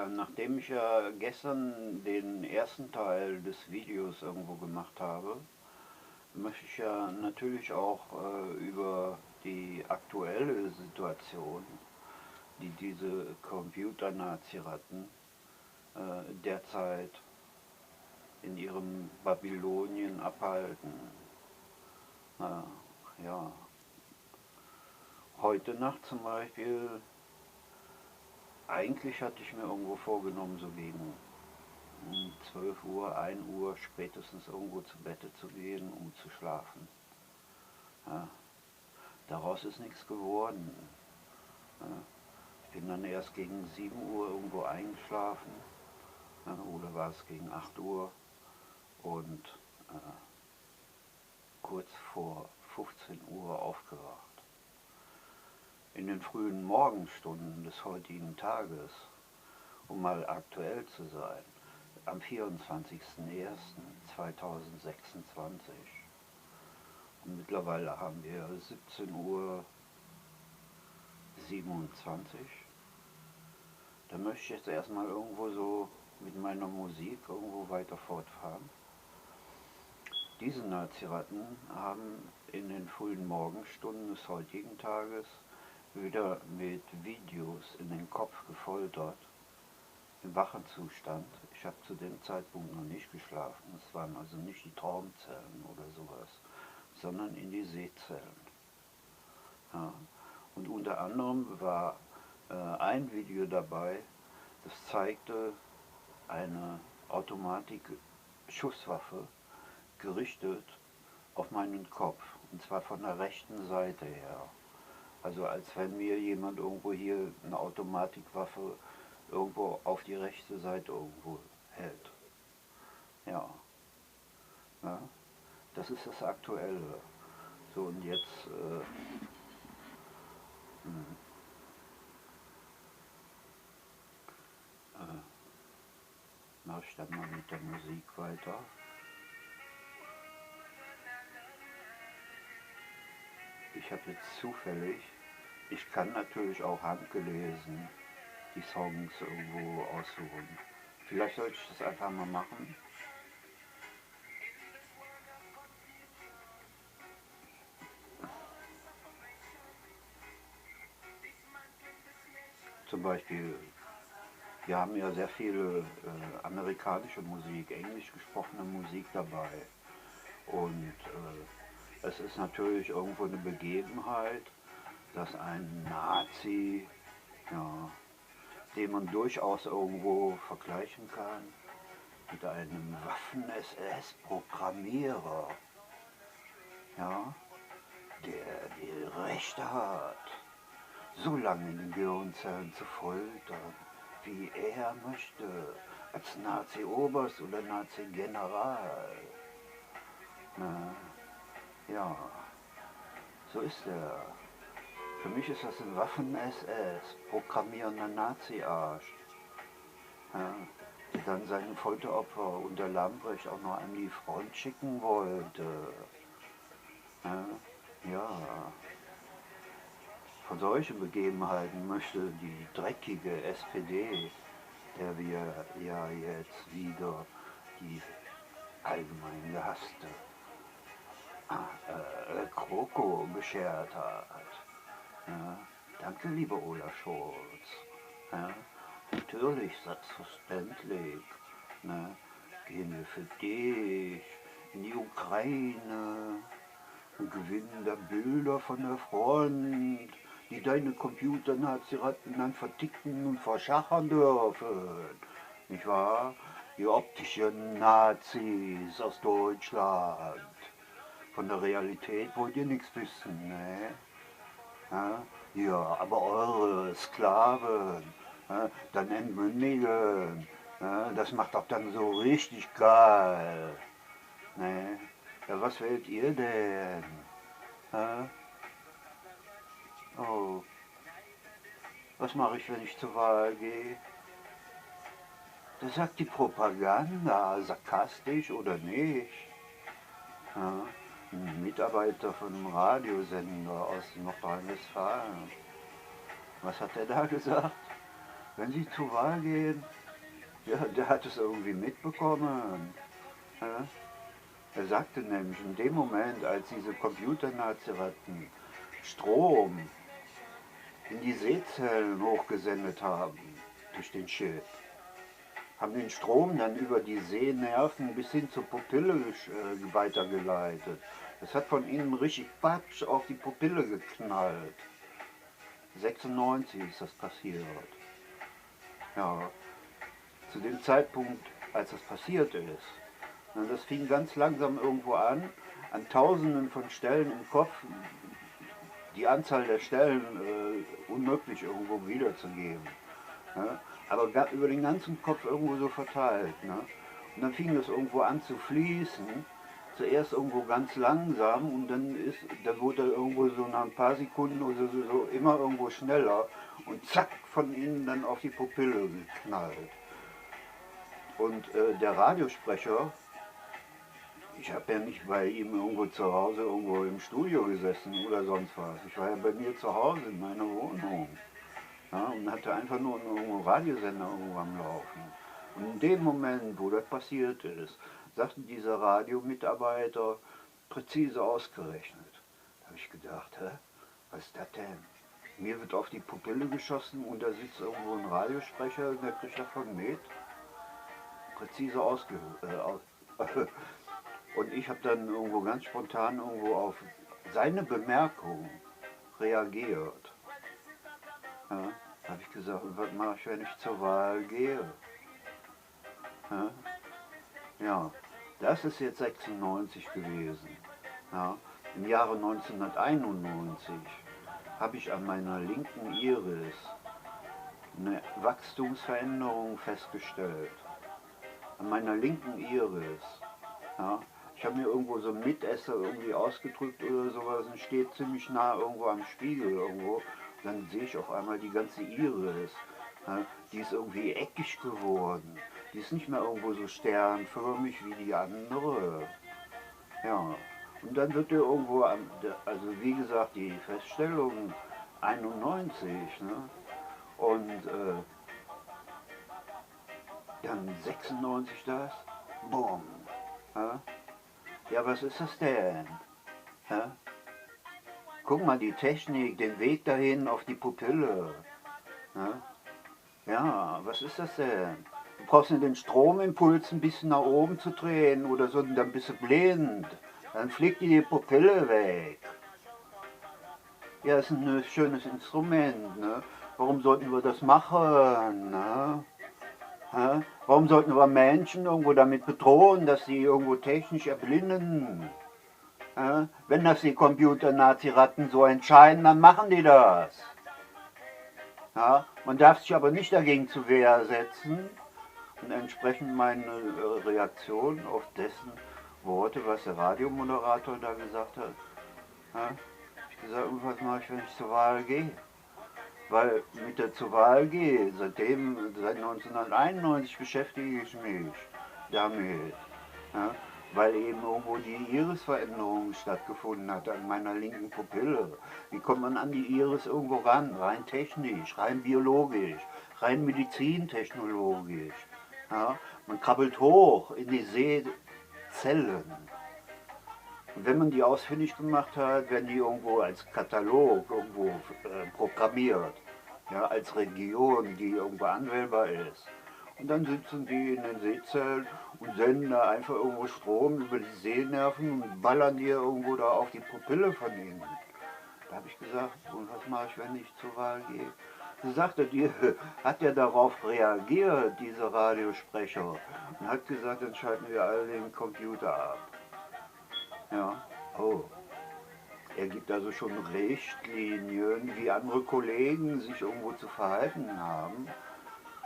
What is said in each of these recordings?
Ja, nachdem ich ja gestern den ersten Teil des Videos irgendwo gemacht habe, möchte ich ja natürlich auch über die aktuelle Situation, die diese Computer-Naziratten derzeit in ihrem Babylonien abhalten. Ja, heute Nacht zum Beispiel, eigentlich hatte ich mir irgendwo vorgenommen, so gegen 12 Uhr, 1 Uhr spätestens irgendwo zu Bette zu gehen, um zu schlafen. Ja, daraus ist nichts geworden. Ja, ich bin dann erst gegen 7 Uhr irgendwo eingeschlafen, ja, oder war es gegen 8 Uhr und kurz vor 15 Uhr aufgewacht. In den frühen Morgenstunden des heutigen Tages, um mal aktuell zu sein, am 24.01.2026. Und mittlerweile haben wir 17:27 Uhr. Da möchte ich jetzt erstmal irgendwo so mit meiner Musik irgendwo weiter fortfahren. Diese Naziratten haben in den frühen Morgenstunden des heutigen Tages wieder mit Videos in den Kopf gefoltert, im wachen Zustand. Ich habe zu dem Zeitpunkt noch nicht geschlafen, es waren also nicht die Traumzellen oder sowas, sondern in die Sehzellen. Ja. Und unter anderem war ein Video dabei, das zeigte eine Automatik-Schusswaffe gerichtet auf meinen Kopf, und zwar von der rechten Seite her. Also als wenn mir jemand irgendwo hier eine Automatikwaffe irgendwo auf die rechte Seite irgendwo hält. Ja, ja, das ist das Aktuelle. So, und jetzt mache ich dann mal mit der Musik weiter. Ich habe jetzt zufällig, ich kann natürlich auch handgelesen die Songs irgendwo aussuchen. Vielleicht sollte ich das einfach mal machen. Zum Beispiel, wir haben ja sehr viele amerikanische Musik, englisch gesprochene Musik dabei. Und es ist natürlich irgendwo eine Begebenheit, dass ein Nazi, ja, den man durchaus irgendwo vergleichen kann mit einem Waffen-SS-Programmierer, ja, der die Rechte hat, so lange in den Gehirnzellen zu foltern, wie er möchte, als Nazi-Oberst oder Nazi-General. Ja, so ist er. Für mich ist das ein Waffen-SS, programmierender Nazi-Arsch, ja, der dann seine Folteropfer unter Lamprecht auch noch an die Front schicken wollte. Ja, von solchen Begebenheiten möchte die dreckige SPD, der wir ja jetzt wieder die allgemein gehasste Kroko beschert hat. Ja, danke, lieber Olaf Scholz. Ja, natürlich, selbstverständlich. Ne, gehen wir für dich in die Ukraine und gewinnen da Bilder von der Front, die deine Computer-Naziratten dann verticken und verschachern dürfen. Nicht wahr? Die optischen Nazis aus Deutschland. Von der Realität wollt ihr nichts wissen, ne? Ja, aber eure Sklaven, dann entmündigen, das macht doch dann so richtig geil. Ne? Ja, was wählt ihr denn? Oh, was mache ich, wenn ich zur Wahl gehe? Das sagt die Propaganda, sarkastisch oder nicht. Ja, ein Mitarbeiter von einem Radiosender aus Nordrhein-Westfalen. Was hat er da gesagt? wenn Sie zur Wahl gehen, ja, der hat es irgendwie mitbekommen. Ja? Er sagte nämlich, in dem Moment, als diese Computer-Naziratten Strom in die Sehzellen hochgesendet haben, durch den Chip, haben den Strom dann über die Sehnerven bis hin zur Pupille weitergeleitet. Das hat von innen richtig patsch auf die Pupille geknallt. 96 ist das passiert. Ja, zu dem Zeitpunkt, als das passiert ist, das fing ganz langsam irgendwo an Tausenden von Stellen im Kopf, die Anzahl der Stellen unmöglich irgendwo wiederzugeben. Ne? Aber über den ganzen Kopf irgendwo so verteilt. Ne? Und dann fing es irgendwo an zu fließen, zuerst irgendwo ganz langsam und dann wurde er irgendwo so nach ein paar Sekunden oder so immer irgendwo schneller und zack, von innen dann auf die Pupille geknallt. Und der Radiosprecher, ich habe ja nicht bei ihm irgendwo zu Hause, irgendwo im Studio gesessen oder sonst was. Ich war ja bei mir zu Hause in meiner Wohnung. Ja, und hatte einfach nur einen Radiosender irgendwo am Laufen. Und in dem Moment, wo das passiert ist, sagte dieser Radiomitarbeiter, präzise ausgerechnet. Da habe ich gedacht, hä, was ist das denn? Mir wird auf die Pupille geschossen und da sitzt irgendwo ein Radiosprecher und der kriegt davon mit. Präzise ausgerechnet. Und ich habe dann irgendwo ganz spontan irgendwo auf seine Bemerkung reagiert. Ja, habe ich gesagt, was mache ich, wenn ich zur Wahl gehe? Ja, das ist jetzt 96 gewesen. Ja, im Jahre 1991 habe ich an meiner linken Iris eine Wachstumsveränderung festgestellt. An meiner linken Iris. Ja, ich habe mir irgendwo so ein Mitesser irgendwie ausgedrückt oder sowas und steht ziemlich nah irgendwo am Spiegel irgendwo. Dann sehe ich auf einmal die ganze Iris. Ja, die ist irgendwie eckig geworden. Die ist nicht mehr irgendwo so sternförmig wie die andere. Ja, und dann wird dir irgendwo, also wie gesagt, die Feststellung 91, ne? Und dann 96 das, boom. Ja, was ist das denn? Ja? Guck mal, die Technik, den Weg dahin auf die Pupille. Ja, was ist das denn? Du brauchst nur den Stromimpuls ein bisschen nach oben zu drehen oder so, dann bist du blind. Dann fliegt dir die Pupille weg. Ja, ist ein schönes Instrument. Ne? Warum sollten wir das machen? Ne? Warum sollten wir Menschen irgendwo damit bedrohen, dass sie irgendwo technisch erblinden? Wenn das die Computer-Naziratten so entscheiden, dann machen die das. Ja, man darf sich aber nicht dagegen zur Wehr setzen. Und entsprechend meine Reaktion auf dessen Worte, was der Radiomoderator da gesagt hat, ich gesagt, was mache ich, wenn ich zur Wahl gehe? Weil mit der zur Wahl gehe, seit 1991 beschäftige ich mich damit. Ja, weil eben irgendwo die Irisveränderung stattgefunden hat an meiner linken Pupille. Wie kommt man an die Iris irgendwo ran? Rein technisch, rein biologisch, rein medizintechnologisch. Ja, man krabbelt hoch in die Sehzellen. Und wenn man die ausfindig gemacht hat, werden die irgendwo als Katalog irgendwo programmiert. Ja, als Region, die irgendwo anwählbar ist. Und dann sitzen die in den Sehzellen und senden da einfach irgendwo Strom über die Sehnerven und ballern die irgendwo da auf die Pupille von ihnen. Da habe ich gesagt, und was mache ich, wenn ich zur Wahl gehe? Da sagte die, hat er darauf reagiert, dieser Radiosprecher, und hat gesagt, dann schalten wir alle den Computer ab. Ja, oh. Er gibt also schon Richtlinien, wie andere Kollegen sich irgendwo zu verhalten haben.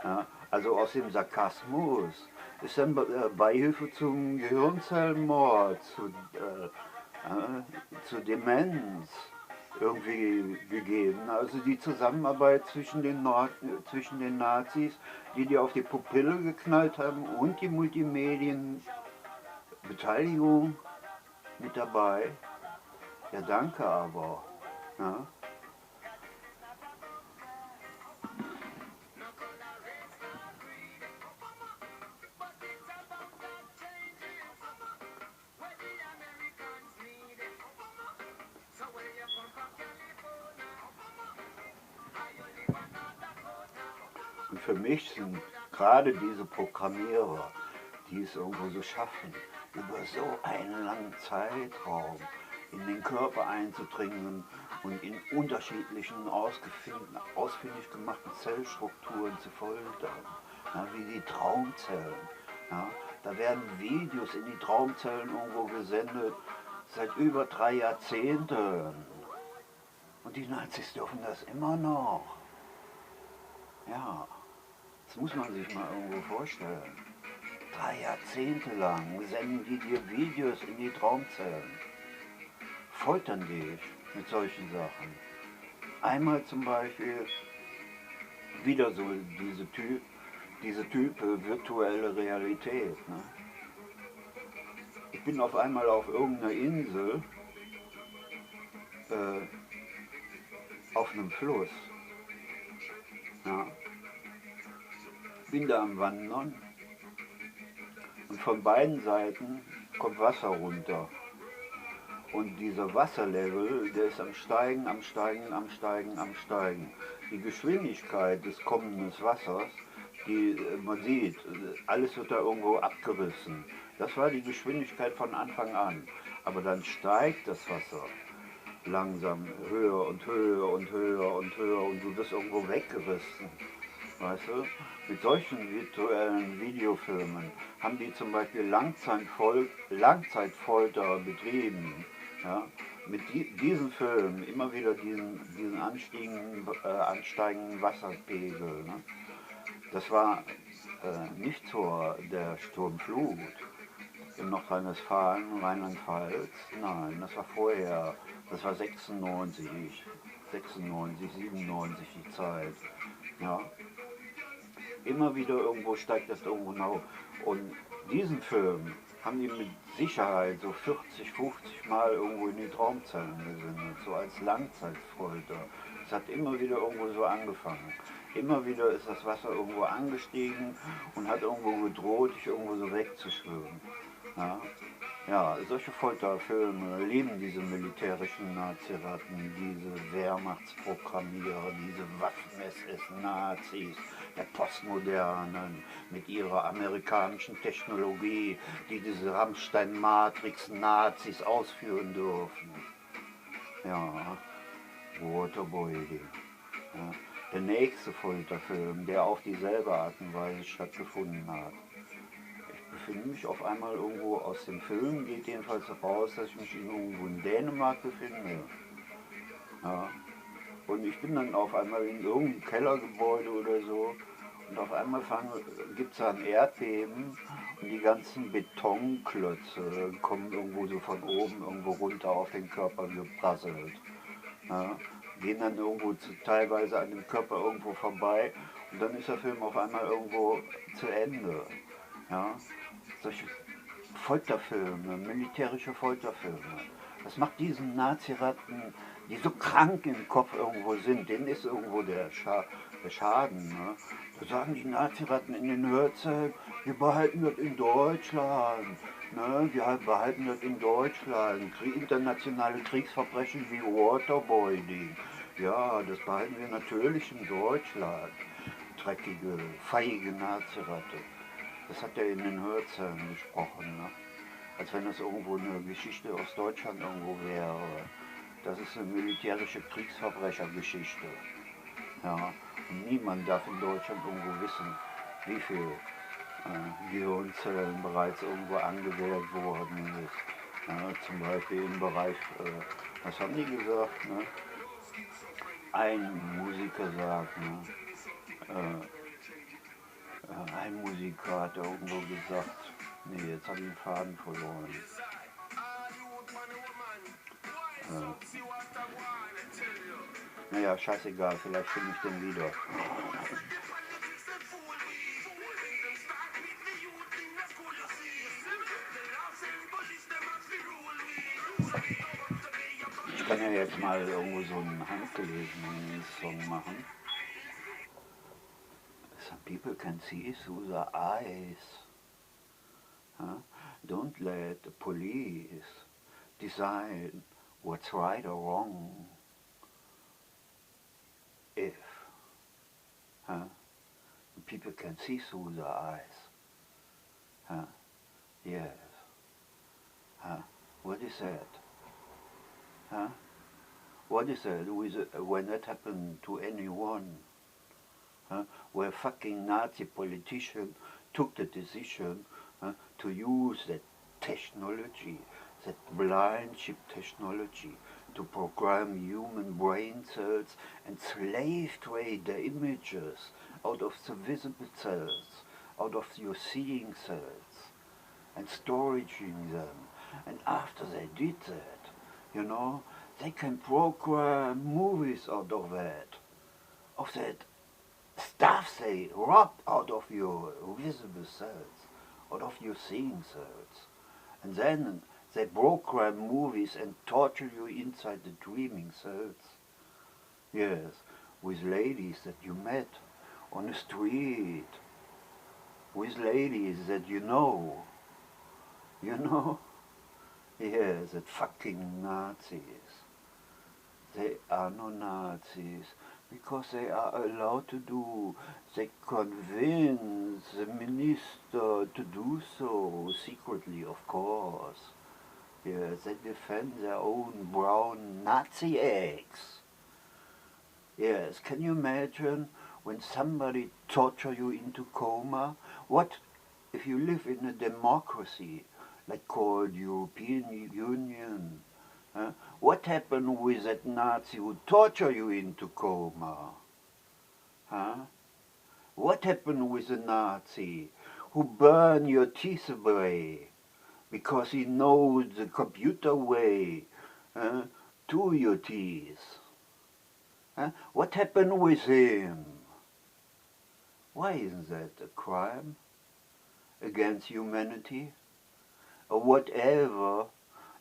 Ja, also aus dem Sarkasmus ist dann Beihilfe zum Gehirnzellenmord, zu Demenz irgendwie gegeben. Also die Zusammenarbeit zwischen den Nazis, die auf die Pupille geknallt haben, und die Multimedienbeteiligung mit dabei. Ja, danke aber. Ja. Und für mich sind gerade diese Programmierer, die es irgendwo so schaffen, über so einen langen Zeitraum in den Körper einzudringen und in unterschiedlichen ausfindig gemachten Zellstrukturen zu foltern, ja, wie die Traumzellen. Ja, da werden Videos in die Traumzellen irgendwo gesendet, seit über 3 Jahrzehnten. Und die Nazis dürfen das immer noch. Ja, das muss man sich mal irgendwo vorstellen. 3 Jahrzehnte lang senden die dir Videos in die Traumzellen. Foltern dich mit solchen Sachen. Einmal zum Beispiel wieder so diese Type virtuelle Realität. Ne? Ich bin auf einmal auf irgendeiner Insel, auf einem Fluss. Ja. Bin da am Wandern und von beiden Seiten kommt Wasser runter. Und dieser Wasserlevel, der ist am Steigen, am Steigen, am Steigen, am Steigen. Die Geschwindigkeit des kommenden Wassers, die man sieht, alles wird da irgendwo abgerissen. Das war die Geschwindigkeit von Anfang an. Aber dann steigt das Wasser langsam höher und höher und höher und höher und du wirst irgendwo weggerissen. Weißt du? Mit solchen virtuellen Videofilmen haben die zum Beispiel Langzeitfolter betrieben. Ja? Mit diesen Filmen immer wieder diesen ansteigenden Wasserpegel. Ne? Das war nicht der Sturmflut in Nordrhein-Westfalen, Rheinland-Pfalz, nein, das war vorher, das war 96, 97 die Zeit. Ja. Immer wieder irgendwo steigt das irgendwo nach. Und diesen Film haben die mit Sicherheit so 40, 50 Mal irgendwo in die Traumzellen gesendet, so als Langzeitfolter. Es hat immer wieder irgendwo so angefangen. Immer wieder ist das Wasser irgendwo angestiegen und hat irgendwo gedroht, dich irgendwo so wegzuschwimmen. Ja, ja, solche Folterfilme leben diese militärischen Naziratten, diese Wehrmachtsprogrammierer, diese Waffen-SS-Nazis der Postmodernen mit ihrer amerikanischen Technologie, die diese Rammstein-Matrix-Nazis ausführen dürfen. Ja, Waterboarding. Ja, der nächste Folterfilm, der auf dieselbe Art und Weise stattgefunden hat. Ich befinde mich auf einmal irgendwo aus dem Film, geht jedenfalls raus, dass ich mich irgendwo in Dänemark befinde. Ja. Und ich bin dann auf einmal in irgendeinem Kellergebäude oder so und auf einmal gibt es da ein Erdbeben und die ganzen Betonklötze kommen irgendwo so von oben irgendwo runter auf den Körper geprasselt. Ja. Gehen dann irgendwo teilweise an dem Körper irgendwo vorbei und dann ist der Film auf einmal irgendwo zu Ende. Ja. Solche Folterfilme, militärische Folterfilme. Das macht diesen Naziratten, die so krank im Kopf irgendwo sind, denen ist irgendwo der Schaden. Ne? Da sagen die Naziratten in den Hörzellen, wir behalten das in Deutschland. Ne? Wir behalten das in Deutschland. Internationale Kriegsverbrechen wie Waterboarding. Ja, das behalten wir natürlich in Deutschland. Dreckige, feige Naziratte. Das hat er in den Hörzellen gesprochen, ne? Als wenn das irgendwo eine Geschichte aus Deutschland irgendwo wäre. Das ist eine militärische Kriegsverbrechergeschichte. Ja? Und niemand darf in Deutschland irgendwo wissen, wie viele Gehirnzellen bereits irgendwo angewählt worden ist. Ja, zum Beispiel im Bereich, was haben die gesagt? Ne? Ein Musiker sagt, ne? Ein Musiker hat irgendwo gesagt, nee, jetzt habe ich den Faden verloren. Naja, scheißegal, vielleicht finde ich den wieder. Ich kann ja jetzt mal irgendwo so einen handgelesenen Song machen. Some people can see through their eyes. Huh? Don't let the police decide what's right or wrong. If people can see through their eyes. Huh? Yes. Huh? What is that? Huh? What is that when that happened to anyone? Huh? Where fucking Nazi politician took the decision to use that technology, that Blindenchip technology, to program human brain cells and slave trade the images out of the visible cells, out of your seeing cells, and storaging them. And after they did that, you know, they can program movies out of that stuff they robbed out of your visible cells, out of your seeing cells. And then they program movies and torture you inside the dreaming cells. Yes, with ladies that you met on the street, with ladies that you know. You know? Yes, that fucking Nazis. They are no Nazis because they are allowed to do. They convince the minister to do so, secretly, of course. Yes, they defend their own brown Nazi eggs. Yes, can you imagine when somebody torture you into coma? What if you live in a democracy like called European Union? What happened with that Nazi who torture you into coma? What happened with the Nazi who burn your teeth away because he knows the computer way to your teeth? What happened with him? Why isn't that a crime against humanity? Or whatever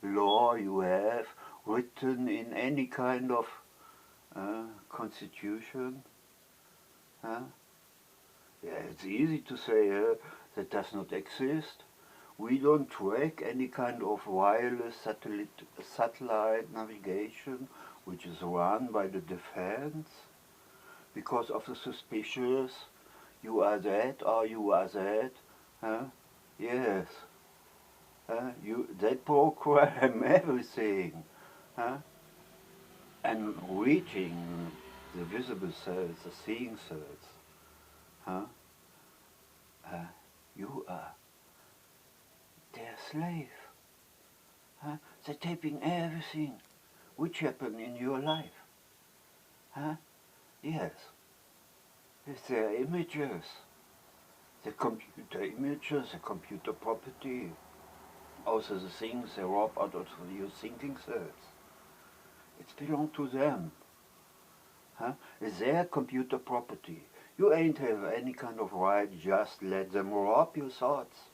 law you have written in any kind of constitution? Yeah, it's easy to say that does not exist. We don't track any kind of wireless satellite navigation which is run by the defense because of the suspicious you are that or you are that. Yes. They program everything. And reaching the visible cells, the seeing cells. You are their slave. They're taping everything which happened in your life. Yes. It's their images, the computer images, the computer property. Also the things they rob out of your thinking cells. It belongs to them. It's their computer property. You ain't have any kind of right, just let them rob your thoughts.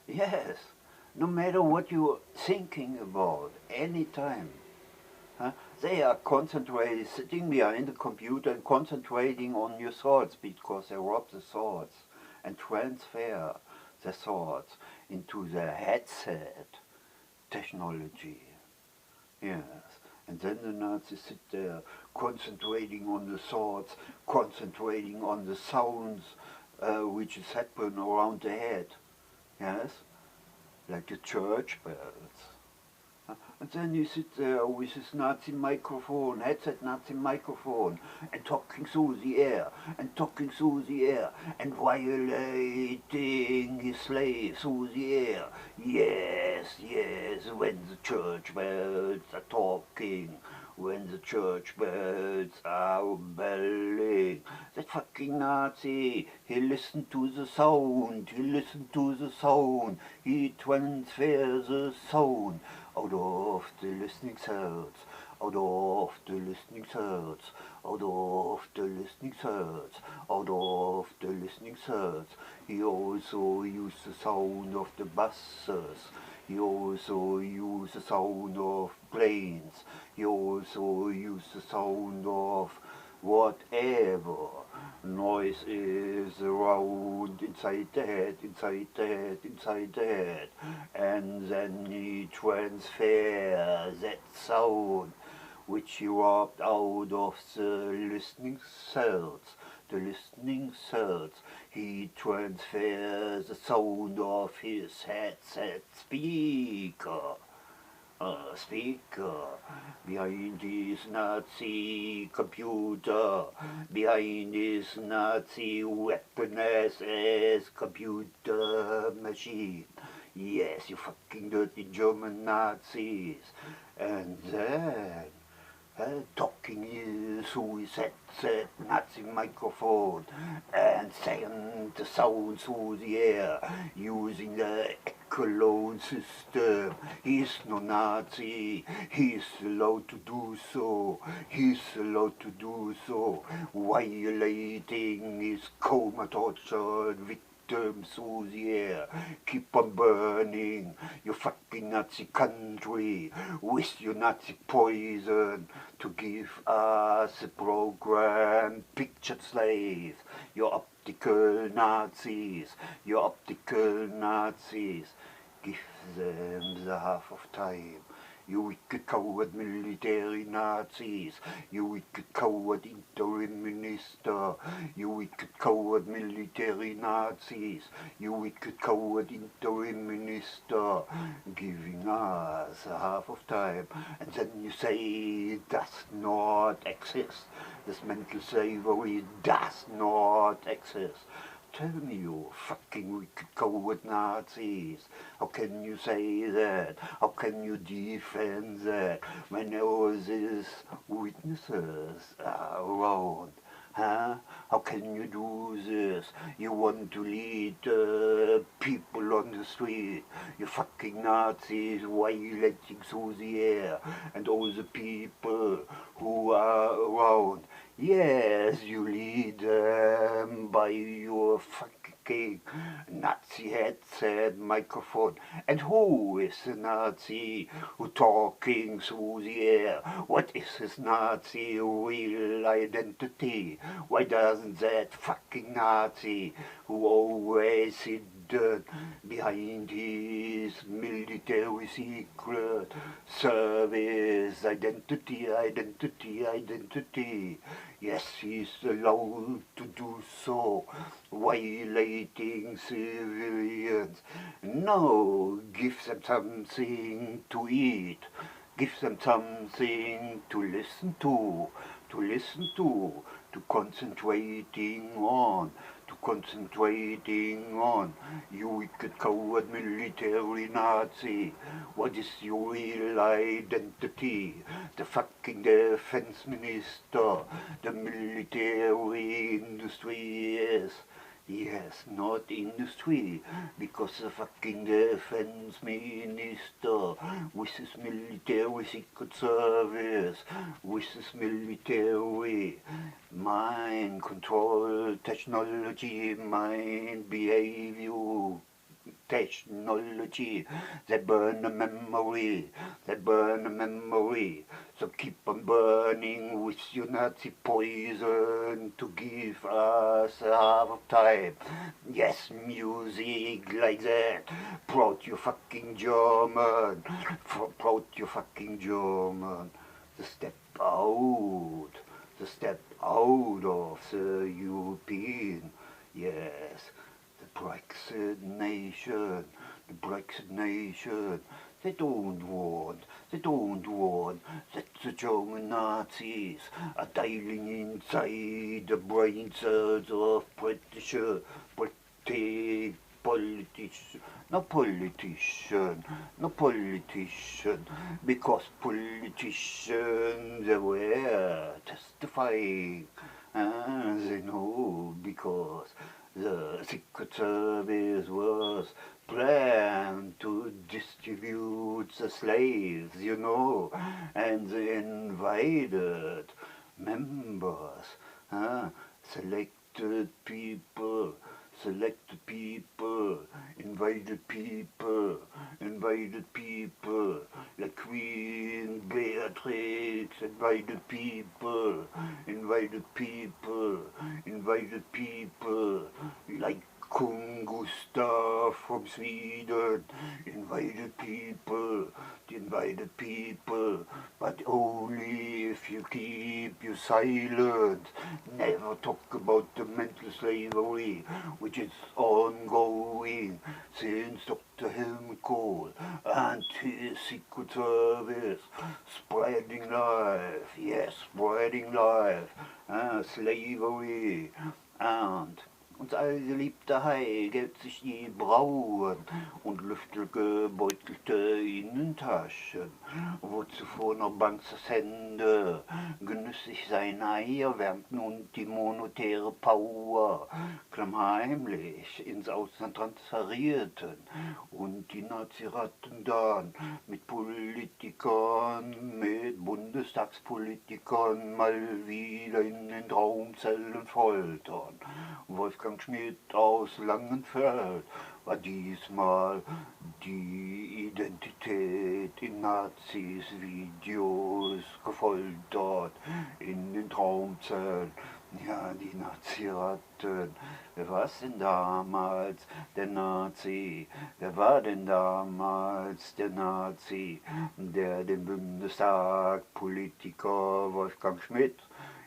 Yes. No matter what you're thinking about, any time. They are concentrated, sitting behind the computer and concentrating on your thoughts because they rob the thoughts and transfer the thoughts into the headset technology. Yes. And then the Nazis sit there concentrating on the thoughts, concentrating on the sounds which is happening around the head. Yes? Like the church bells. And then you sit there with this Nazi microphone, headset Nazi microphone, and talking through the air, and talking through the air, and violating his slave through the air. Yes, yes, when the church bells are talking, when the church bells are belling. That fucking Nazi, he listened to the sound, he listened to the sound, he transfers the sound out of the listening cells, out of the listening cells, out of the listening cells, out of the listening cells. He also used the sound of the buses. He also used the sound of planes. He also used the sound of whatever noise is around inside the head, inside the head, inside the head. And then he transfers that sound which he robbed out of the listening cells, the listening cells. He transfers the sound of his headset speaker. Behind his Nazi computer, behind his Nazi weapon SS computer machine. Yes, you fucking dirty German Nazis. And then, talking through his headset Nazi microphone and send the sound through the air using the cologne system. He's no Nazi. He's allowed to do so. He's allowed to do so, violating his coma tortured victims through the air. Keep on burning your fucking Nazi country with your Nazi poison to give us a program pictured slaves. Your optical Nazis, your optical Nazis. Give them the half of time. You wicked coward military Nazis, you wicked coward interim minister, you wicked coward military Nazis, you wicked coward interim minister, giving us a half of time, and then you say it does not exist. This mental slavery does not exist. Tell me, you fucking wicked coward Nazis, how can you say that? How can you defend that when all these witnesses are around? Huh? How can you do this? You want to lead people on the street, you fucking Nazis violating through the air, and all the people who are around. Yes, you lead them by your fucking Nazi headset microphone. And who is the Nazi who talking through the air? What is his Nazi real identity? Why doesn't that fucking Nazi who always hidden behind his military secret service identity? Yes, he's allowed to do so, violating civilians. No, give them something to eat. Give them something to listen to concentrating on, you wicked coward military Nazi. What is your real identity? The fucking defense minister, the military industry is. Yes, not industry, because the fucking defense minister with his military secret service, with his military mind control technology, mind behavior technology, they burn the memory, so keep on burning with your Nazi poison to give us half of time. Yes, music like that, proud you fucking German, the step out of the European, yes, the Brexit nation, they don't want that the German Nazis are dialing inside the brain cells of British no politician, because politicians they were testifying, they know, because the Secret Service was planned to distribute the slaves, and they invited members, selected people, invited people, like Queen Beatrix, invited people, like Kung Gustav from Sweden, invited people, but only if you keep you silent. Never talk about the mental slavery which is ongoing since Dr. Helmut Kohl and his Secret Service. Spreading life, yes, spreading life, slavery. And uns allgeliebter Hai gelbt sich die Brauen und lüftet gebeutelte Innentaschen, wo zuvor noch Banks Hände genüsslich sein Ei erwärmten und die monetäre Power klammheimlich ins Ausland transferierten und die Naziratten dann mit Politikern, mit Bundestagspolitikern mal wieder in den Traumzellen foltern. Wolfgang Schmidt aus Langenfeld war diesmal die Identität in Nazis Videos gefoltert in den Traumzellen. Ja, die Naziratten. Wer war es denn damals, der Nazi? Wer war denn damals der Nazi, der den Bundestagpolitiker Wolfgang Schmidt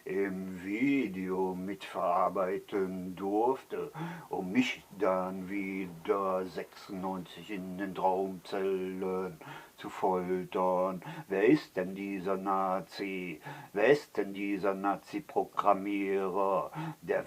im Video mitverarbeiten durfte, um mich dann wieder 96 in den Traumzellen zu foltern? Wer ist denn dieser Nazi? Wer ist denn dieser Nazi-Programmierer? Der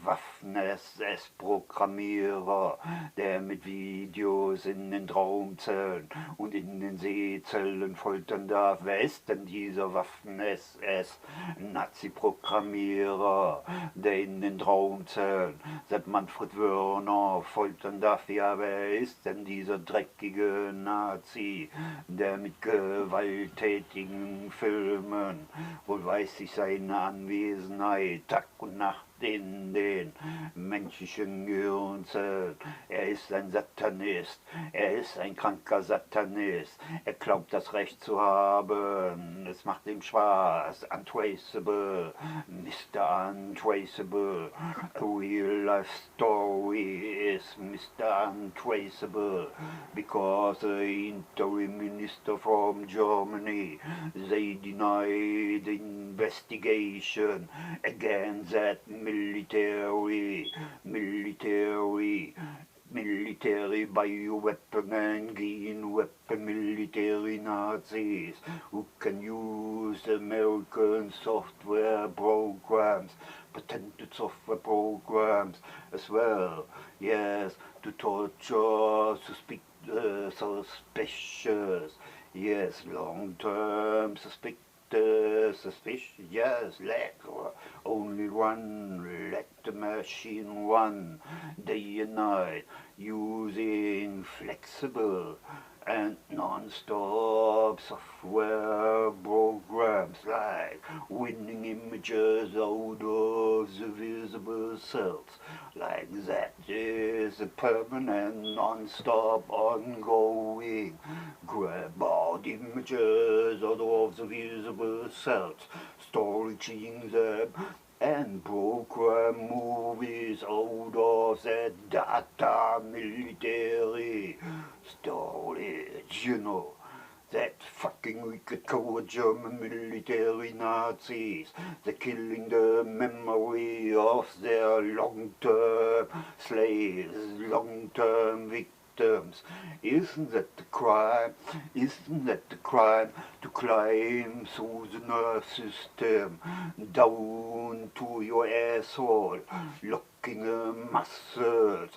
Waffen-SS-Programmierer, der mit Videos in den Traumzellen und in den Sehzellen foltern darf? Wer ist denn dieser Waffen-SS-Nazi-Programmierer, der in den Traumzellen seit Manfred Wörner foltern darf? Ja, wer ist denn dieser dreckige Nazi, der mit gewalttätigen Filmen wohl weiß sich seine Anwesenheit Tag und Nacht in den menschlichen Gehirnzellen? Er ist ein Satanist, er ist ein kranker Satanist, er glaubt das Recht zu haben, es macht ihm Spaß. Untraceable, Mr. Untraceable, a real life story is Mr. Untraceable, because the interim minister from Germany, they denied the investigation against that military bioweapon and green weapon military Nazis who can use American software programs, patented software programs as well, yes, to torture suspicious, yes, long-term suspicious, yes, let only run, let the machine run day and night using flexible and non-stop software programs like winning images out of the visible cells. Like that is a permanent, non-stop, ongoing grab out images out of the visible cells, storaging them and program movies out of that data military storage, you know. That fucking wicked coward German military Nazis, they're killing the memory of their long-term slaves, long-term victims. Isn't that the crime? Isn't that the crime to climb through the nerve system down to your asshole, locking the muscles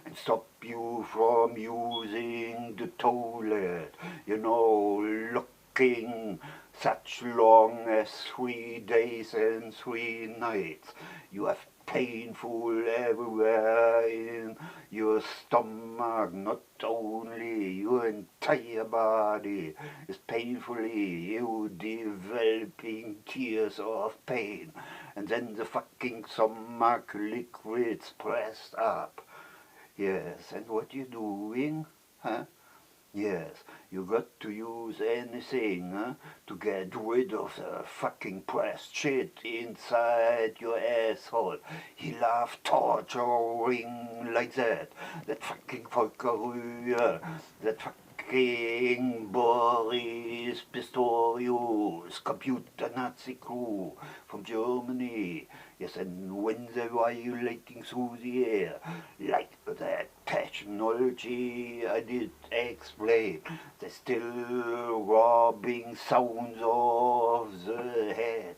and stop you from using the toilet, you know, looking such long as 3 days and 3 nights. You have painful everywhere in your stomach, not only your entire body is painfully, you developing tears of pain, and then the fucking stomach liquids pressed up. Yes, and what you doing, huh? Yes, you got to use anything to get rid of the fucking pressed shit inside your asshole. He loved torturing like that. That fucking Volker Rühes, that fucking Boris is Pistorius, computer Nazi crew from Germany. Yes, and when they're violating through the air, like that technology I did explain, they're still robbing sounds of the head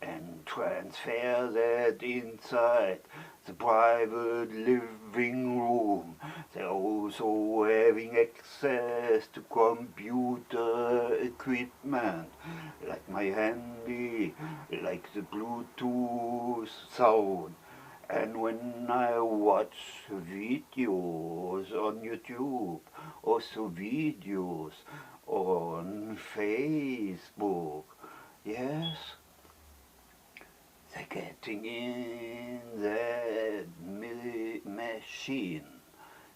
and transfer that inside the private living room. They're also having access to computer equipment, like my handy, like the Bluetooth sound. And when I watch videos on YouTube, also videos on Facebook, yes, they're getting in that machine,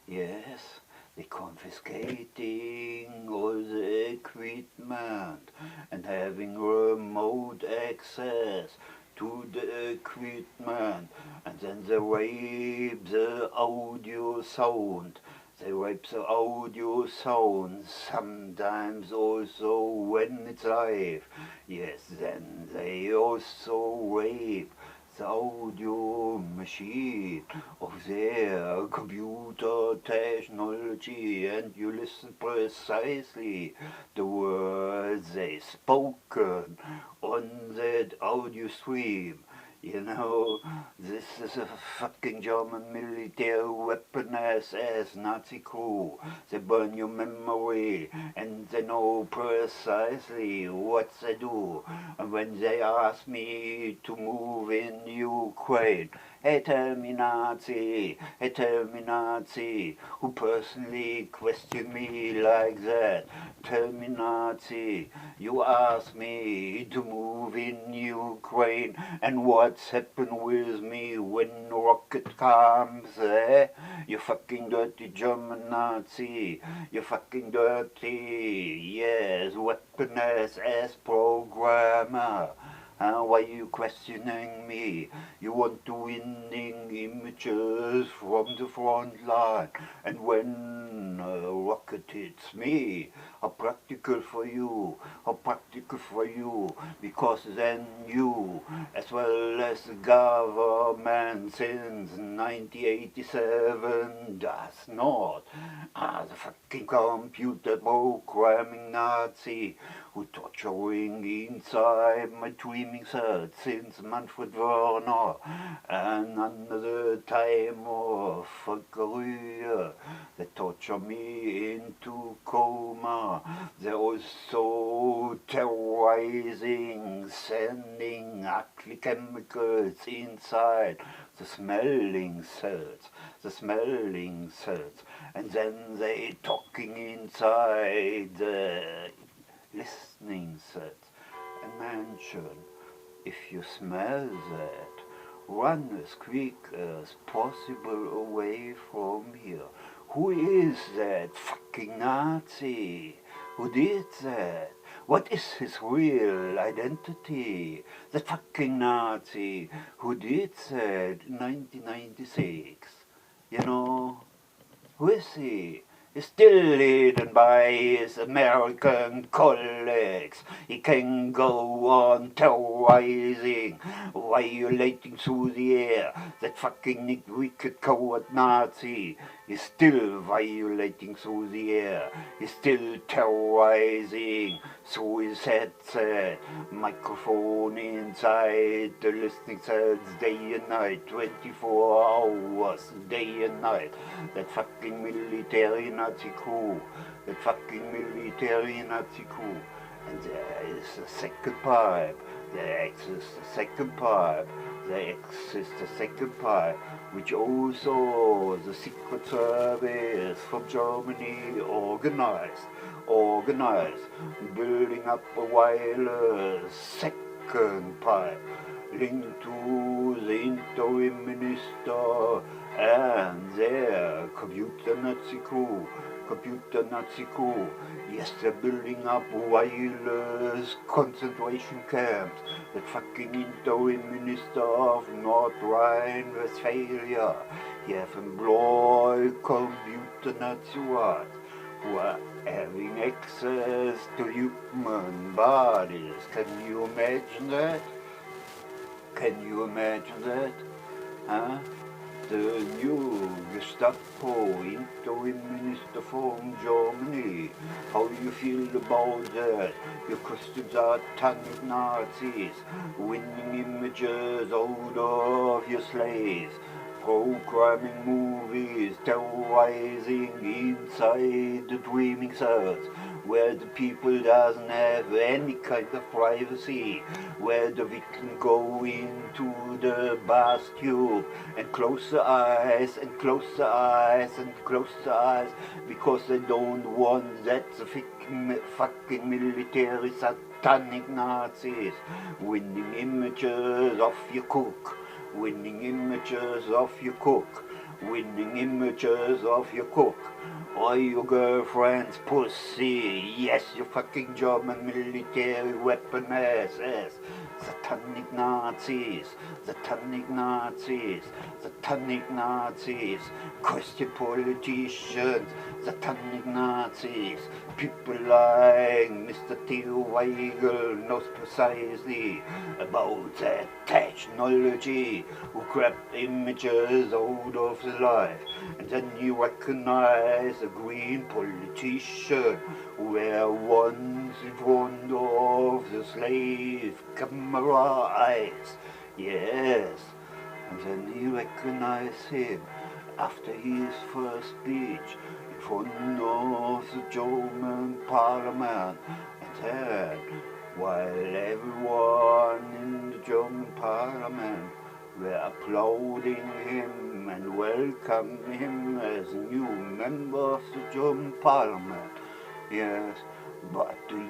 yes, they're confiscating all the equipment and having remote access to the equipment, and then they rape the audio sound. They rape the audio sound, sometimes also when it's live. Yes, then they also rape the audio machine of their computer technology, and you listen precisely the words they spoken on that audio stream. You know, this is a fucking German military weaponized as Nazi crew. They burn your memory and they know precisely what they do. And when they ask me to move in Ukraine, hey tell me Nazi, who personally question me like that. Tell me Nazi, you ask me to move in Ukraine, and what's happened with me when rocket comes, eh? You fucking dirty German Nazi, you fucking dirty, yes, weaponized as programmer. Why are you questioning me? You want to winning images from the front line, and when a rocket hits me, how practical for you, because then you, as well as the government since 1987, does not, the fucking computer programming Nazi, who torturing inside my dreaming cell since Manfred Werner, and under the time of Volker Rühes, they torture me into coma. They're also terrorizing, sending ugly chemicals inside the smelling cells, and then they talking inside the listening set and mention, if you smell that, run as quick as possible away from here. Who is that fucking Nazi? Who did that? What is his real identity? That fucking Nazi who did that in 1996. You know, who is he? Is still hidden by his American colleagues. He can go on terrorizing, violating through the air. That fucking wicked coward Nazi is still violating through the air. He's still terrorizing through his headset, microphone inside the listening cells day and night, 24 hours, day and night. That fucking military Nazi crew, and there is a second pipe, which also the Secret Service from Germany organized, building up a wireless second pipe linked to the interim minister and their computer Nazi crew. Yes, they're building up wireless concentration camps. The fucking interim minister of North Rhine-Westphalia, he have employed computer Naziratten were having access to human bodies. Can you imagine that? Can you imagine that? Huh? The new Gestapo interim minister from Germany. How do you feel about that? Your costumes are tonic Nazis, winning images out of your slaves, programming movies, terrorizing inside the dreaming cells, where the people doesn't have any kind of privacy, where the victim go into the bath tube and close the eyes and close the eyes and close the eyes because they don't want that the fucking military satanic Nazis winning images of your cook, winning images of your cook, winning images of your cook, or your girlfriend's pussy. Yes, your fucking German military weapon SS. Satanic Nazis, satanic Nazis, satanic Nazis, Christian politicians, satanic Nazis, people like Mr. Theo Weigel knows precisely about that technology, who grabbed images out of the life, and then you recognize a green politician who were once in front of the slave camera eyes, yes, and then you recognize him after his first speech in front of the German parliament, and then while everyone in the German parliament were applauding him and welcoming him as a new member of the German parliament. Yes, but the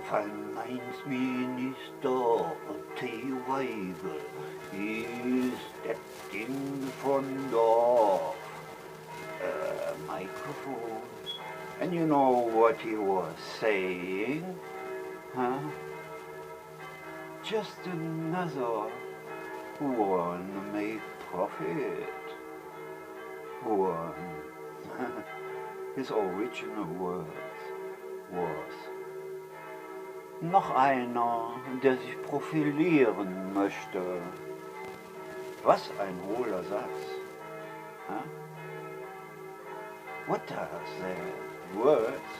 Finance-Minister Theo Weigel, he stepped in front of a microphone, and you know what he was saying, huh? Just another who want to make profit. One. His original words was: noch einer, der sich profilieren möchte. Was ein hohler Satz. Huh? What does that words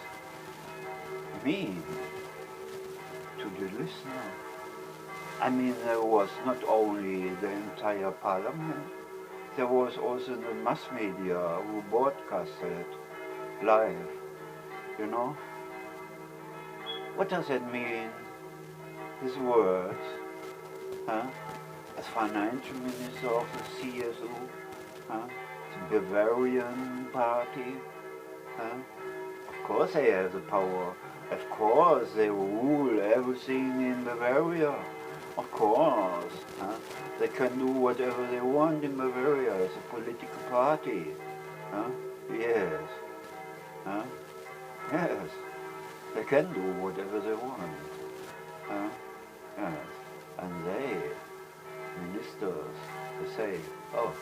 mean to the listener? I mean, there was not only the entire parliament, there was also the mass media who broadcasted live, you know? What does it mean, his words, huh? As financial minister of the CSU, huh? The Bavarian party, huh? Of course they have the power, of course they rule everything in Bavaria. Of course, huh? They can do whatever they want in Bavaria as a political party. Huh? Yes. Huh? Yes. They can do whatever they want. Huh? Yes. And they, ministers, they say, oh,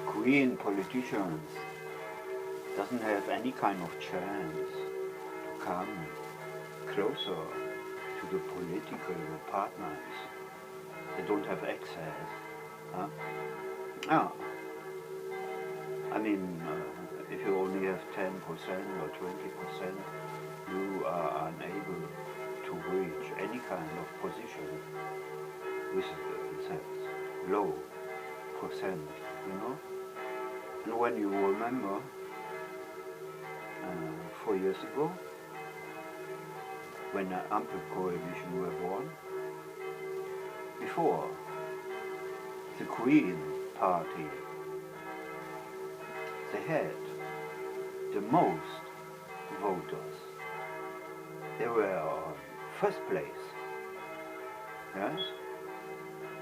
green politicians doesn't have any kind of chance to come closer to the political partners. They don't have access. Huh? Ah. I mean, if you only have 10% or 20%, you are unable to reach any kind of position with that low percent, you know? And when you remember, 4 years ago, when the Ampel coalition were born, before the Green Party, they had the most voters. They were on first place, yes?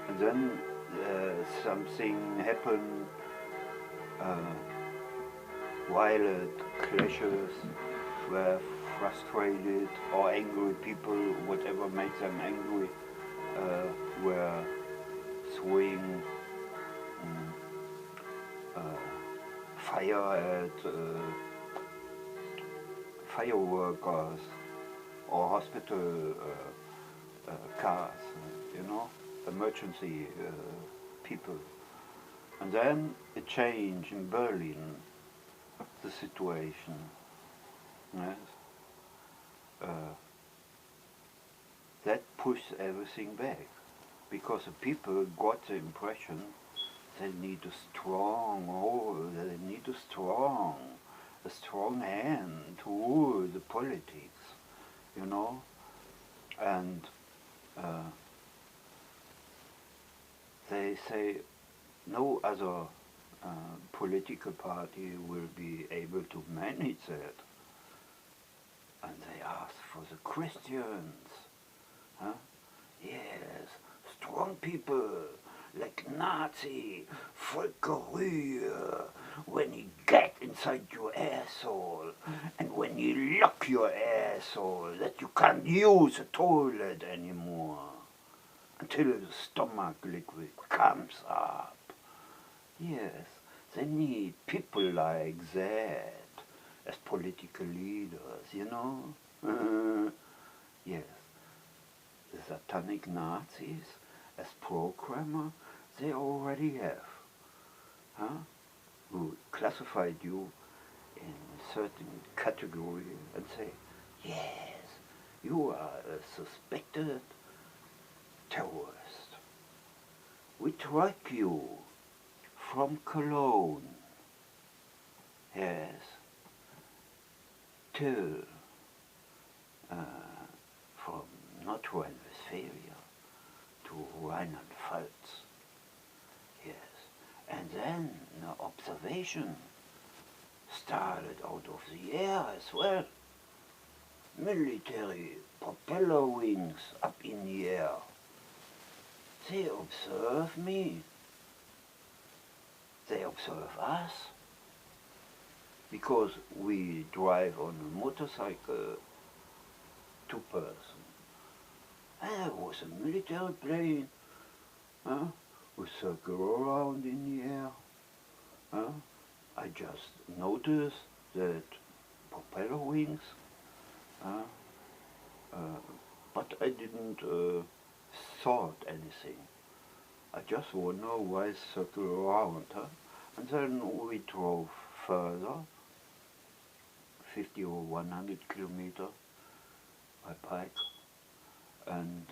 And then something happened, violent clashes where frustrated or angry people, whatever makes them angry, were throwing fire at fire workers or hospital cars, you know, emergency people. And then a change in Berlin, the situation, yes, that pushed everything back, because the people got the impression they need a strong hold, they need a strong hand to rule the politics, you know, and they say no other political party will be able to manage that. And they ask for the Christians. Huh? Yes, strong people like Nazi, Volker Rühes, when he get inside your asshole, and when you lock your asshole, that you can't use the toilet anymore until the stomach liquid comes up. Yes, they need people like that as political leaders, you know? Yes, the satanic Nazis as programmer, they already have, huh? Who classified you in a certain category and say, yes, you are a suspected terrorist. We track you from Cologne, yes, till from North Rhine-Westphalia to Rheinland-Pfalz, yes, and then the observation started out of the air as well. Military propeller wings up in the air. They observe me. They observe us. Because we drive on a motorcycle, 2-person. There was a military plane. We circle around in the air. I just noticed that propeller wings, but I didn't thought anything. I just wonder why circle around, And then we drove further, 50 or 100 kilometers by bike, and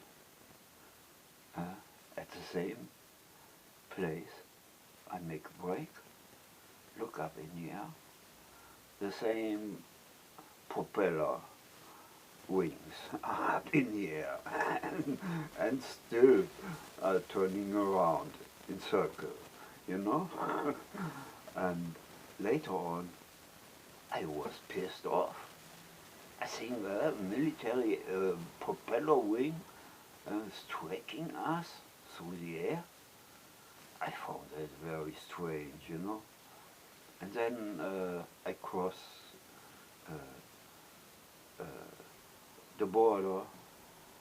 at the same place I make a break, look up in the air, the same propeller wings up in the air and still turning around in circle, you know. And later on I was pissed off. I think the military propeller wing striking us through the air. I found that very strange, you know. And then I crossed the border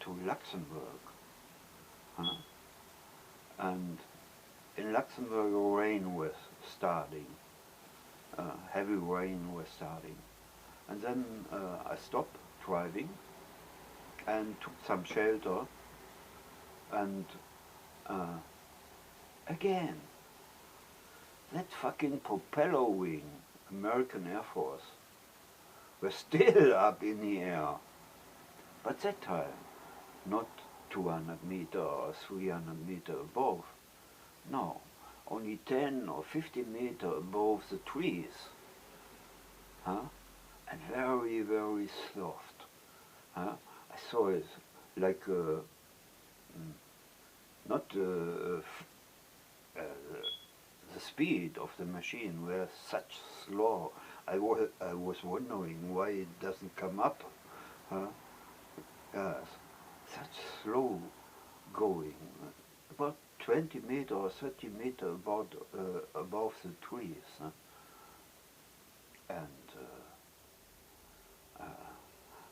to Luxembourg. And in Luxembourg rain was starting. Heavy rain was starting. And then I stopped driving and took some shelter, and again, that fucking propeller wing, American Air Force, was still up in the air. But that time, not 200 meters or 300 meters above. No, only 10 or 50 meters above the trees. And very, very soft. I saw it like not the speed of the machine was such slow. I was wondering why it doesn't come up. Yes, such slow going, about 20 meters or 30 meters above the trees. And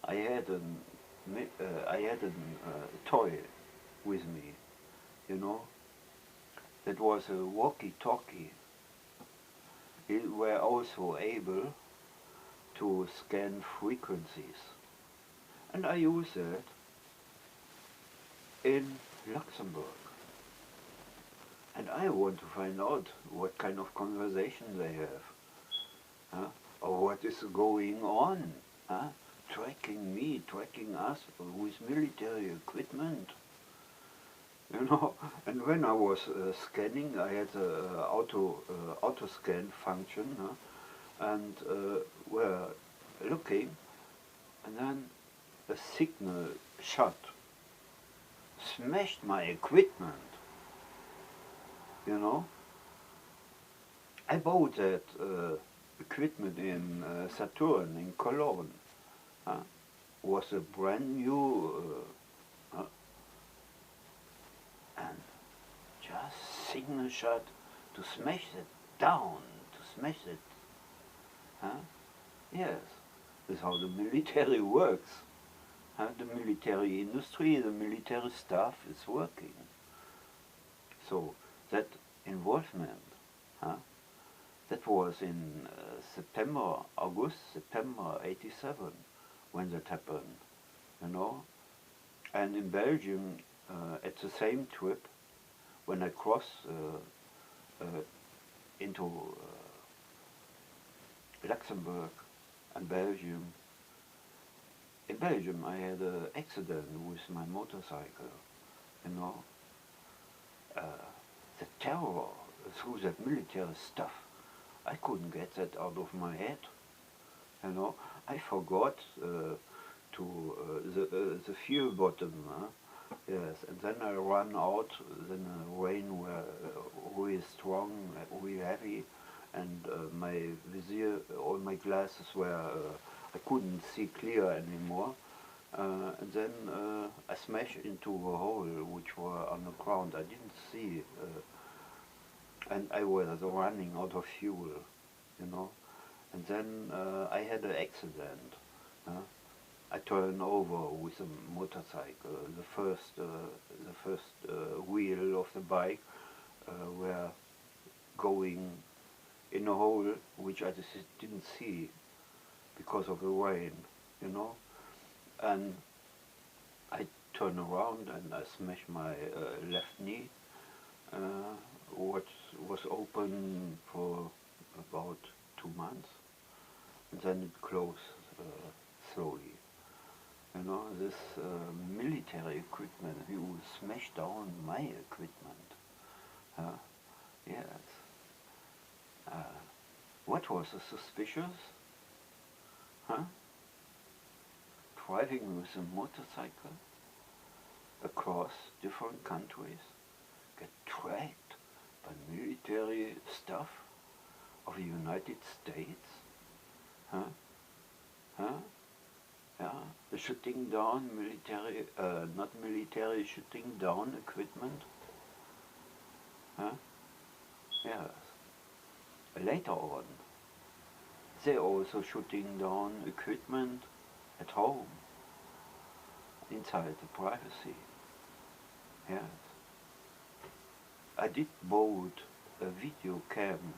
I had a toy with me, you know. That was a walkie-talkie. were also able to scan frequencies. And I use it in Luxembourg. And I want to find out what kind of conversation they have, or what is going on, tracking me, tracking us with military equipment. You know, and when I was scanning, I had a auto scan function, and we're looking, and then a signal shot smashed my equipment. You know, I bought that equipment in Saturn in Cologne. Was a brand new, and just signal shot to smash it down, to smash it. Yes, this is how the military works. The military industry, the military staff is working. So that involvement, that was in September 87 when that happened, you know. And in Belgium, at the same trip, when I crossed into Luxembourg and Belgium, in Belgium I had an accident with my motorcycle, you know. The terror through that military stuff, I couldn't get that out of my head, you know. I forgot the fuel bottom, yes, and then I ran out, then the rain were really strong, really heavy, and my visor, all my glasses were, I couldn't see clear anymore. And then I smashed into a hole which were on the ground. I didn't see, and I was running out of fuel, you know. And then I had an accident. I turned over with a motorcycle. The first wheel of the bike were going in a hole which I just didn't see because of the rain, you know. And I turned around and I smashed my left knee, what was open for about 2 months, and then it closed slowly. You know, this military equipment, you smashed down my equipment. Yes. What was suspicious? Driving with a motorcycle across different countries, get tracked by military staff of the United States? The shooting down military, not military, shooting down equipment? Yes. Later on, they also shooting down equipment at home, inside the privacy. Yes. I did bought a video cam,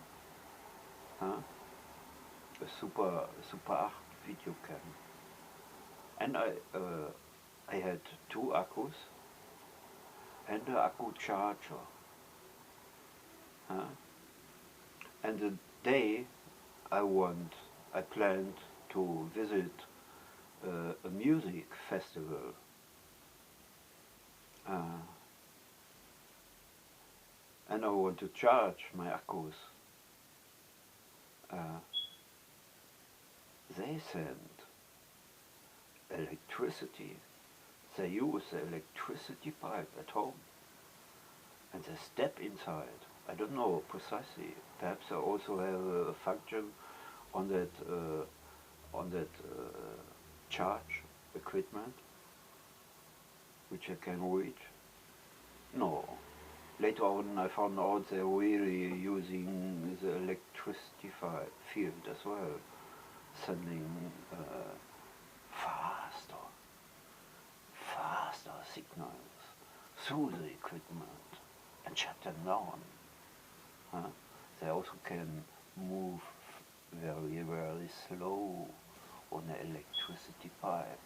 a Super 8 video cam, and I had 2 accus and an accu charger. And the day I planned to visit a music festival. And I want to charge my accus. They send electricity. They use the electricity pipe at home. And they step inside. I don't know precisely. Perhaps I also have a function on that charge equipment, which I can reach. No. Later on I found out they're really using the electricity field as well, sending faster signals through the equipment and shut them down. They also can move very, very slow on the electricity pipe.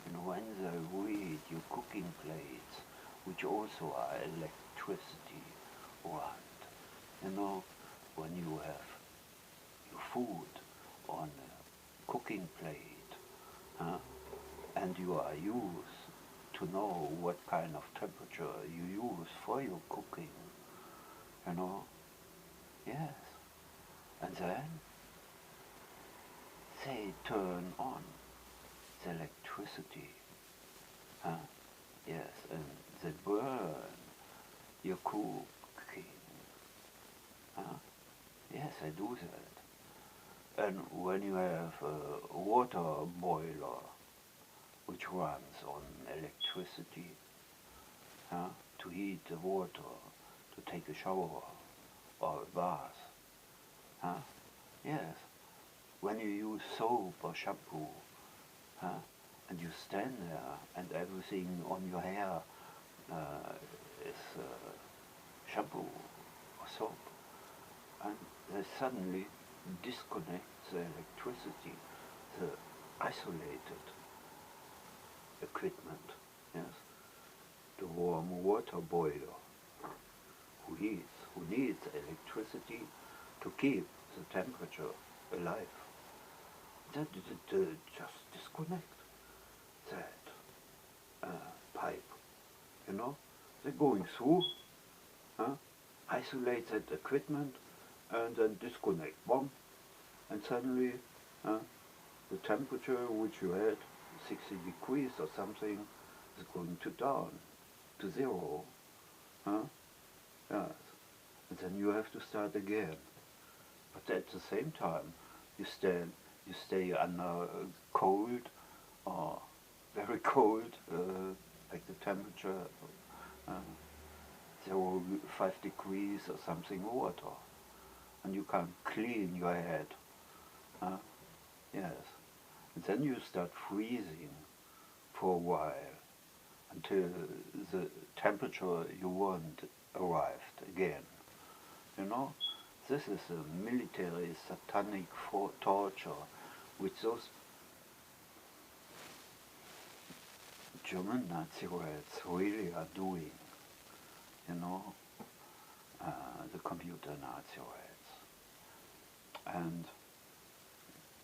And when they read your cooking plates, which also are electricity run, you know, when you have your food on a cooking plate, and you are used to know what kind of temperature you use for your cooking, you know, yes. And then they turn on the electricity, yes, and they burn your cooking, yes, I do that. And when you have a water boiler which runs on electricity, to heat the water, to take a shower or a bath, yes, when you use soap or shampoo, and you stand there and everything on your hair is shampoo or soap, and they suddenly disconnect the electricity, the isolated equipment, yes, the warm water boiler, who needs electricity to keep the temperature alive. They just disconnect that pipe, you know. They're going through, isolate that equipment, and then disconnect, boom, and suddenly the temperature which you had, 60 degrees or something, is going to down to 0, yes, and then you have to start again. But at the same time, you stay under cold or very cold, like the temperature 0.5 degrees or something water, and you can clean your head, yes, and then you start freezing for a while until the temperature you want arrived again, you know. This is a military satanic torture which those German Nazi rats really are doing, you know, the computer Nazi rats. And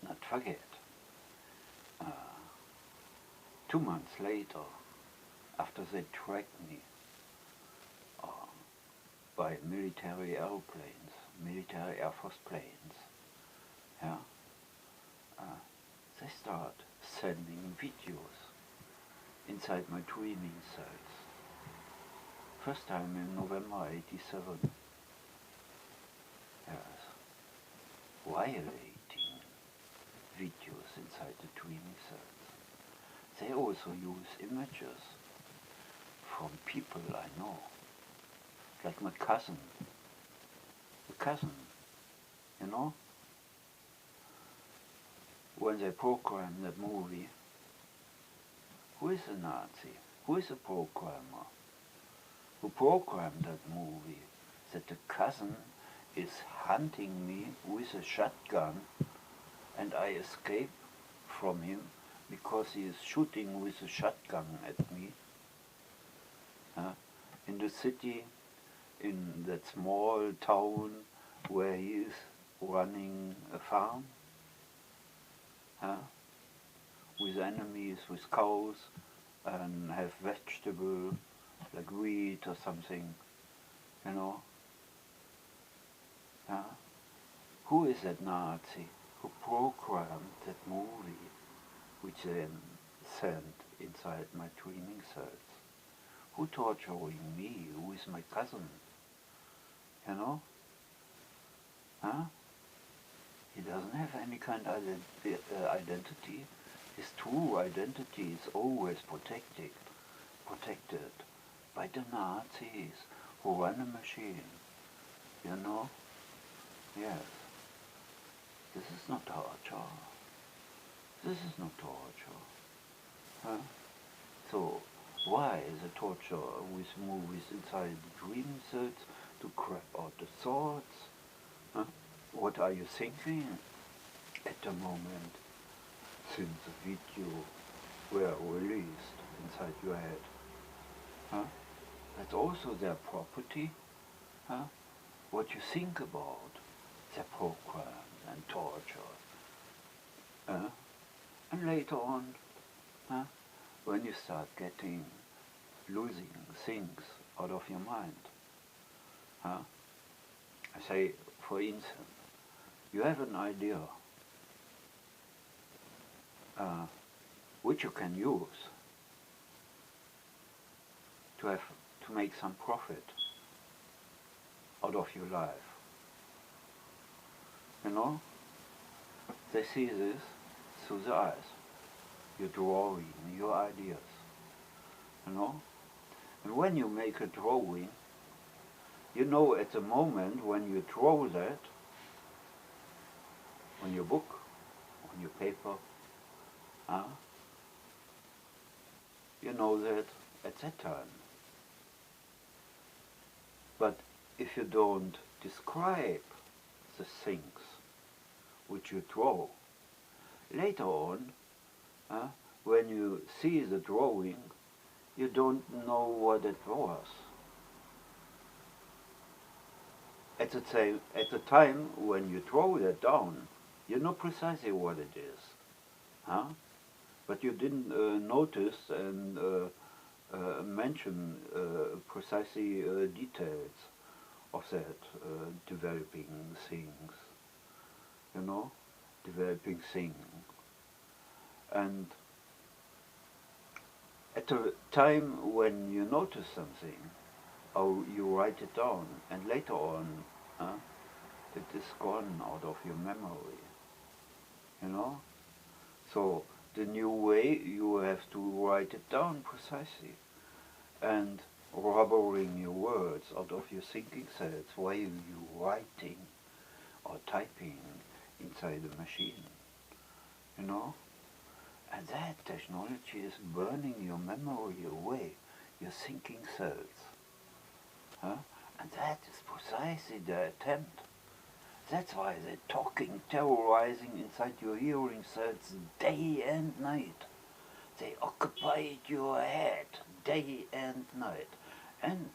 not forget, 2 months later, after they tracked me by military airplanes, military Air Force planes, they start sending videos inside my training cells. First time in November '87. Yes, violating videos inside the training cells. They also use images from people I know, like my cousin, you know. When they program that movie, who is a Nazi? Who is a programmer? Who programmed that movie? That the cousin is hunting me with a shotgun and I escape from him because he is shooting with a shotgun at me. In the city, in that small town where he is running a farm, with enemies, with cows, and have vegetable like wheat or something, you know. Who is that Nazi who programmed that movie, which then sent inside my training cells? Who torturing me? Who is my cousin? You know? He doesn't have any kind of identity. His true identity is always protected by the Nazis who run a machine. You know? Yes. This is not torture. This is not torture. So, why is a torture with movies inside the dream cells to crap out the thoughts? what are you thinking at the moment since the video were released inside your head? Huh? That's also their property. Huh? What you think about their programs and torture. And later on, when you start losing things out of your mind. I say, for instance, you have an idea which you can use to make some profit out of your life. You know, they see this through the eyes, your drawing, your ideas. You know, and when you make a drawing, you know at the moment when you draw that on your book, on your paper, you know that at that time. But if you don't describe the things which you draw, later on, when you see the drawing, you don't know what it was. At the time when you draw that down, you know precisely what it is. But you didn't notice and mention precisely details of that developing things, you know, developing thing. And at the time when you notice something, or you write it down, and later on, it is gone out of your memory, you know? So the new way, you have to write it down precisely, and rubbering your words out of your thinking cells while you're writing or typing inside the machine, you know? And that technology is burning your memory away, your thinking cells. And that is precisely the attempt. That's why they're talking, terrorizing inside your hearing cells day and night. They occupied your head day and night. And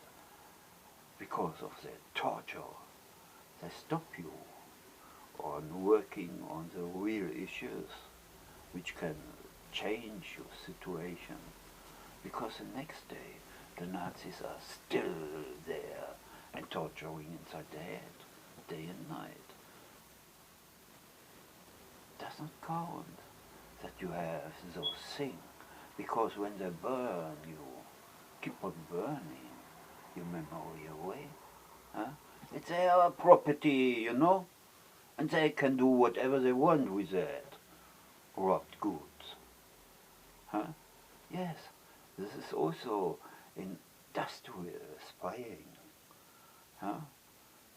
because of their torture, they stop you on working on the real issues which can change your situation. Because the next day, the Nazis are still there and torturing inside the head, day and night. Doesn't count that you have those things, because when they burn you, keep on burning your memory away. It's their property, you know, and they can do whatever they want with that robbed goods. Yes, this is also industrial spying,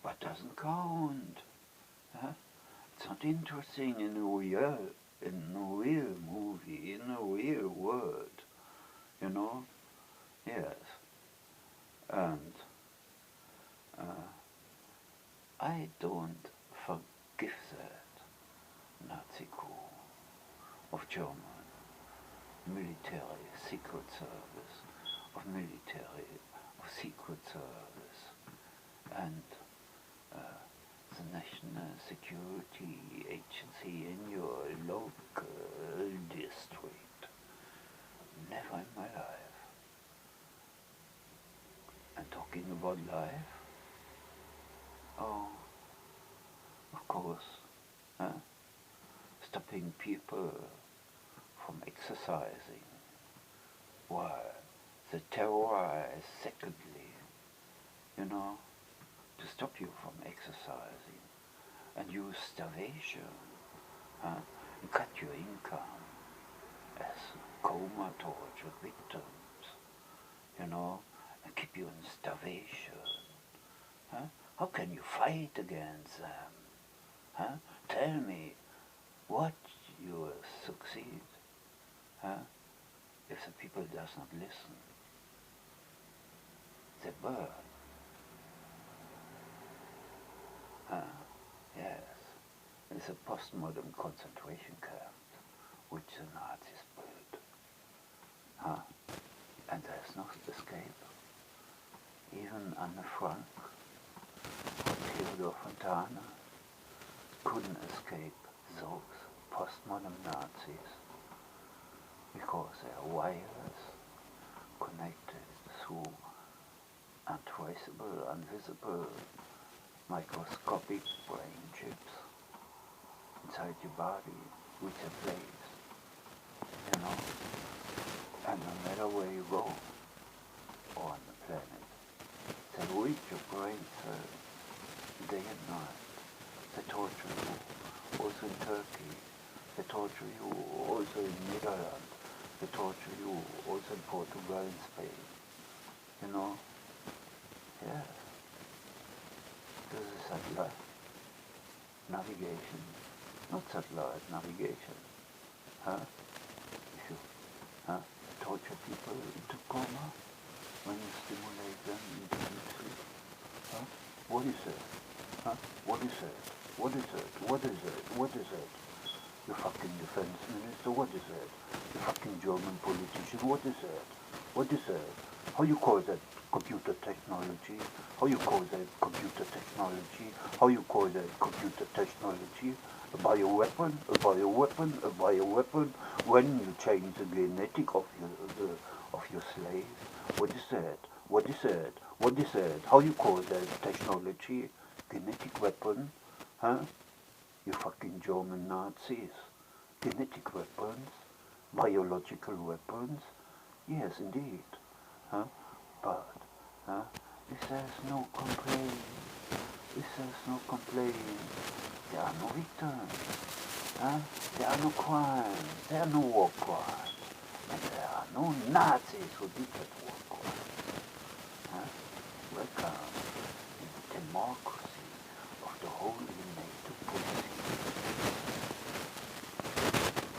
but doesn't count. It's not interesting in a real movie, in a real world, you know. Yes, and I don't forgive that Nazi coup of German military secret service, of secret service, and the National Security Agency in your local district. Never in my life. And talking about life, oh, of course, stopping people from exercising while they terrorize secondly, you know, to stop you from exercising and use starvation and cut your income as coma torture victims, you know, and keep you in starvation. How can you fight against them? Tell me what you will succeed if the people does not listen. They burn. Yes. is a postmodern concentration camp which the Nazis built. And there's no escape. Even Anne Frank or Theodor Fontane couldn't escape those postmodern Nazis because they're wireless, connected through untraceable, invisible, microscopic brain chips inside your body, which are placed, and no matter where you go on the planet, they reach your brain cells day and night. They torture you, also in Turkey. They torture you also in Netherlands. They torture you also in Portugal and Spain. Yes. This is satellite navigation, not satellite navigation. If you torture people into coma when you stimulate them into deep sleep. What is it? What is it? What is it? What is it? What is it? You fucking defense minister, what is it? You fucking German politician, what is it? What is it? How you call that computer technology? How you call that computer technology? How you call that computer technology? A bioweapon? A bioweapon? A bioweapon? When you change the genetic of your slave? What is that? What is that? What is that? How you call that technology? Genetic weapon? You fucking German Nazis. Genetic weapons? Biological weapons? Yes, indeed. But if there's no complaint, there are no victims. There are no crimes. There are no war crimes. And there are no Nazis who did that war crimes. Welcome in democracy.